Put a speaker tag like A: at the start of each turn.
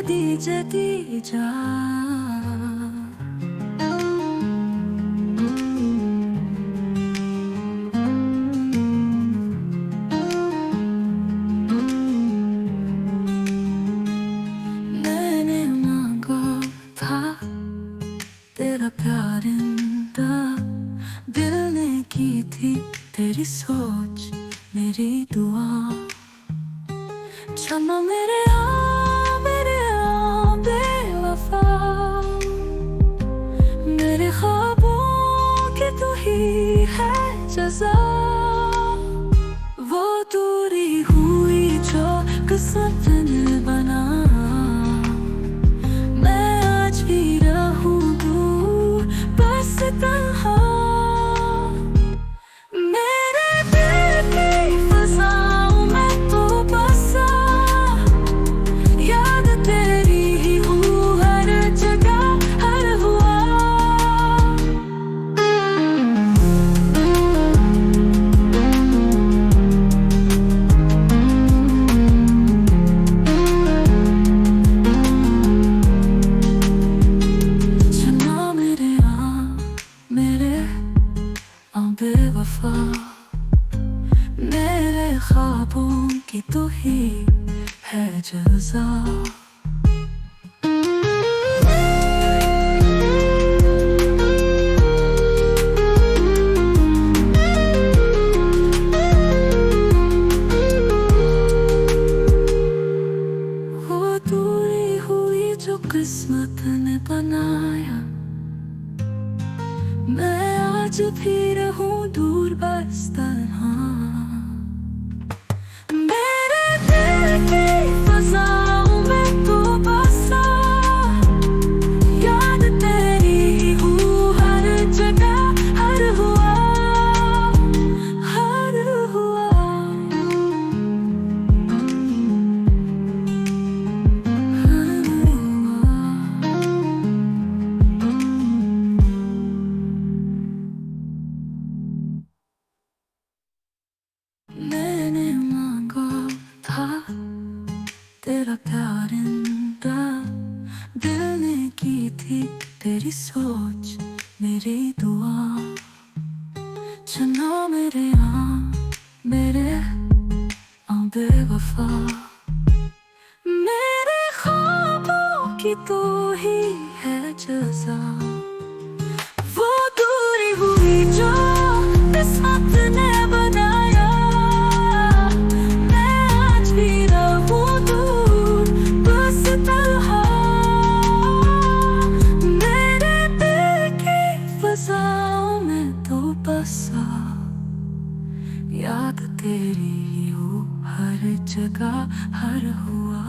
A: जदी जा। मैंने मांगा था तेरा प्यार इंदा, दिल ने की थी तेरी सोच मेरी दुआ। क्षमा मेरे आ बेवफा, मेरे ख्वाबों की तू ही है जज़ा। वो दूरी हुई जो किस्मत ने बनाया, मैं आज भी रहूं दूर बस तन्हा। मेरे दिल की फ़ज़ाओं में तो बसा, याद तेरी ही हूँ हर जगह हर हुआ। बेवफा, मेरे ख्वाबों की तू ही है जज़ा। वो दूरी हुई जो किस्मत ने बनाया, मैं आज भी रहूं दूर बस तन्हा। मेरे दिल की फ़ज़ाओं में तो बसा, याद तेरी हूँ हर जगह हर हुआ हर हुआ। मैंने मांगा था तेरा प्यार इंदा, दिल ने की थी तेरी सोच मेरी दुआ। चुना मेरे बेवफा, मेरे ख्वाबों की तू ही है जज़ा। वो दूरी हुई जो किस्मत ने बनाया, मैं आज भी रहूं दूर बस तन्हा। मेरे दिल की फ़ज़ाओं में तो बसा, याद तेरी ही हूँ हर जगह हर हुआ।